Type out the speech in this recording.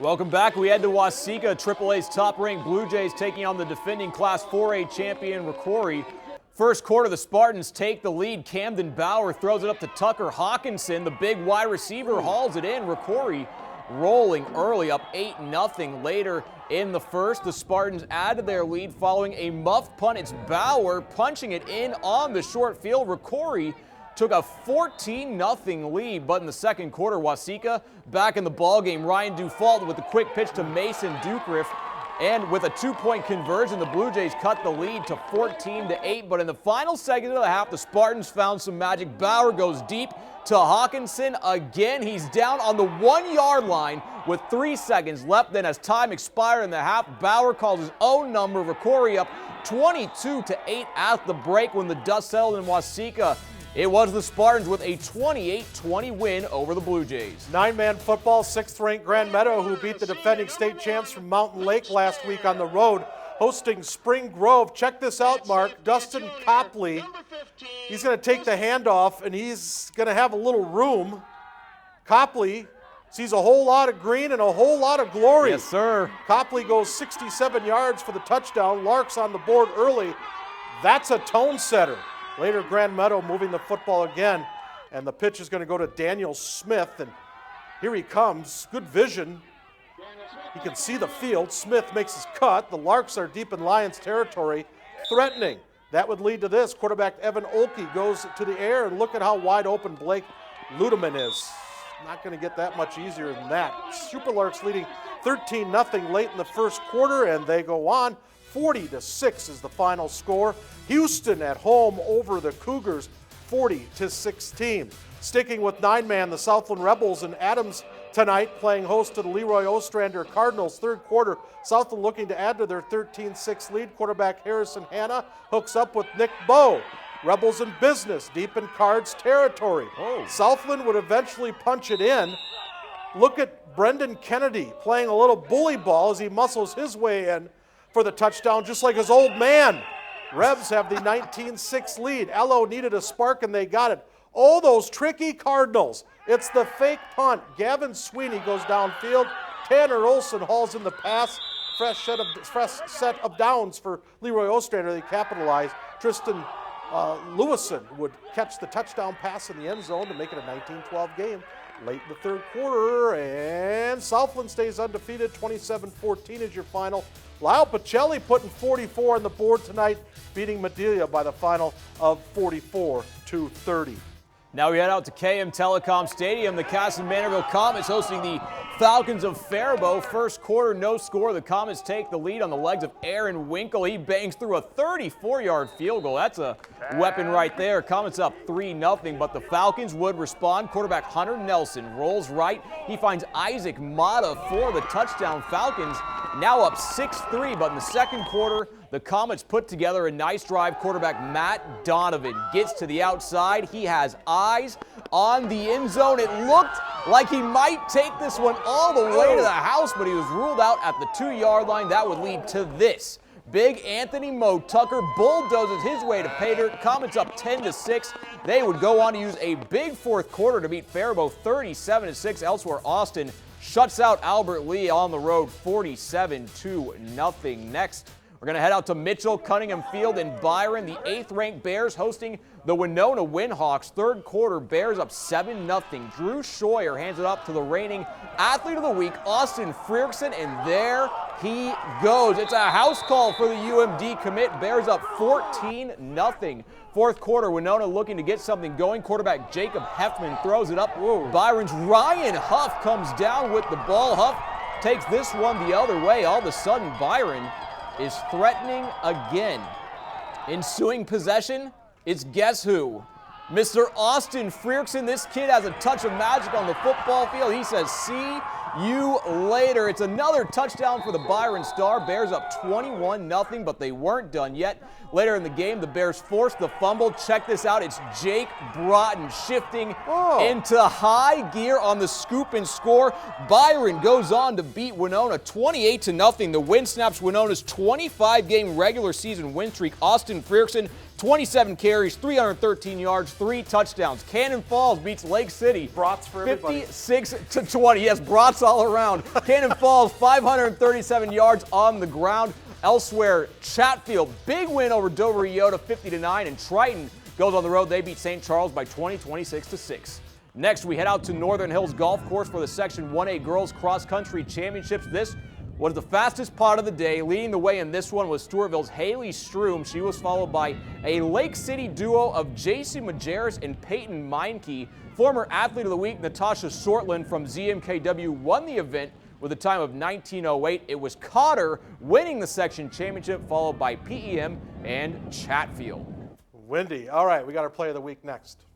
Welcome back. We head to Wasika. AAA's top-ranked Blue Jays taking on the defending Class 4A champion Recory. First quarter, the Spartans take the lead. Camden Bauer throws it up to Tucker Hawkinson. The big wide receiver hauls it in. Recory rolling early, up 8-0. Later in the first, the Spartans added their lead following a muff punt. It's Bauer punching it in on the short field. Recory took a 14-0 lead, but in the second quarter, Wasika back in the ballgame. Ryan Dufault with a quick pitch to Mason Dukriff, and with a two-point conversion, the Blue Jays cut the lead to 14-8. But in the final second of the half, the Spartans found some magic. Bauer goes deep to Hawkinson again. He's down on the 1-yard line with 3 seconds left. Then as time expired in the half, Bauer calls his own number. Recory up 22-8 at the break. When the dust settled in Wasika, it was the Spartans with a 28-20 win over the Blue Jays. Nine-man football, 6th-ranked Grand Meadow, who beat the defending state champs from Mountain Lake last week on the road, hosting Spring Grove. Check this out, Mark. Dustin Copley, he's going to take the handoff, and he's going to have a little room. Copley sees a whole lot of green and a whole lot of glory. Yes, sir. Copley goes 67 yards for the touchdown. Lark's on the board early. That's a tone setter. Later, Grand Meadow moving the football again, and the pitch is going to go to Daniel Smith, and here he comes. Good vision. He can see the field. Smith makes his cut. The Larks are deep in Lions territory, threatening. That would lead to this. Quarterback Evan Olkey goes to the air, and look at how wide open Blake Ludeman is. Not going to get that much easier than that. Super Larks leading 13-0 late in the first quarter, and they go on. 40-6 is the final score. Houston at home over the Cougars, 40-16. Sticking with nine-man, the Southland Rebels and Adams tonight playing host to the Leroy Ostrander Cardinals. Third quarter, Southland looking to add to their 13-6 lead. Quarterback Harrison Hanna hooks up with Nick Bowe. Rebels in business, deep in Cards territory. Southland would eventually punch it in. Look at Brendan Kennedy playing a little bully ball as he muscles his way in for the touchdown, just like his old man. Rebs have the 19-6 lead. Ello needed a spark, and they got it. Oh, those tricky Cardinals. It's the fake punt. Gavin Sweeney goes downfield. Tanner Olson hauls in the pass. Fresh set of downs for Leroy Ostrander. They capitalize. Tristan Lewison would catch the touchdown pass in the end zone to make it a 19-12 game. Late in the third quarter, and Southland stays undefeated. 27-14 is your final. Lyle Pacelli putting 44 on the board tonight, beating Madelia by the final of 44-30. Now we head out to KM Telecom Stadium. The Casson Manorville Comets hosting the Falcons of Faribault. First quarter, no score. The Comets take the lead on the legs of Aaron Winkle. He bangs through a 34-yard field goal. That's a weapon right there. Comets up 3-0, but the Falcons would respond. Quarterback Hunter Nelson rolls right. He finds Isaac Mata for the touchdown. Falcons now up 6-3, but in the second quarter, the Comets put together a nice drive. Quarterback Matt Donovan gets to the outside. He has eyes on the end zone. It looked like he might take this one all the way to the house, but he was ruled out at the 2-yard line. That would lead to this. Big Anthony Moe Tucker bulldozes his way to pay dirt. Comets up 10-6. They would go on to use a big fourth quarter to beat Faribault 37-6. Elsewhere, Austin shuts out Albert Lee on the road 47-0. Next, we're going to head out to Mitchell, Cunningham Field, and Byron. The 8th-ranked Bears hosting the Winona Windhawks. Third quarter, Bears up 7-0. Drew Scheuer hands it up to the reigning Athlete of the Week, Austin Frierksen, and there he goes. It's a house call for the UMD commit. Bears up 14-0. Fourth quarter, Winona looking to get something going. Quarterback Jacob Heffman throws it up. Byron's Ryan Huff comes down with the ball. Huff takes this one the other way. All of a sudden, Byron is threatening again. Ensuing possession, it's guess who? Mr. Austin Frierksen. This kid has a touch of magic on the football field. He says, see you later. It's another touchdown for the Byron Star. Bears up 21-0, but they weren't done yet. Later in the game, the Bears forced the fumble. Check this out. It's Jake Broughton shifting into high gear on the scoop and score. Byron goes on to beat Winona 28-0. The win snaps Winona's 25-game regular season win streak. Austin Frierksen 27 carries, 313 yards, 3 touchdowns. Cannon Falls beats Lake City. Brats for everybody. 56-20. Yes, brats all around. Cannon Falls, 537 yards on the ground. Elsewhere, Chatfield, big win over Dover Iota, 50-9, and Triton goes on the road. They beat St. Charles by 20, 26-6. Next, we head out to Northern Hills Golf Course for the Section 1A Girls Cross Country Championships. This was the fastest pot of the day. Leading the way in this one was Stewartville's Haley Stroom. She was followed by a Lake City duo of JC Majerus and Peyton Meinke. Former Athlete of the Week, Natasha Sortland from ZMKW, won the event with a time of 19:08. It was Cotter winning the section championship, followed by PEM and Chatfield. Windy. All right, we got our play of the week next.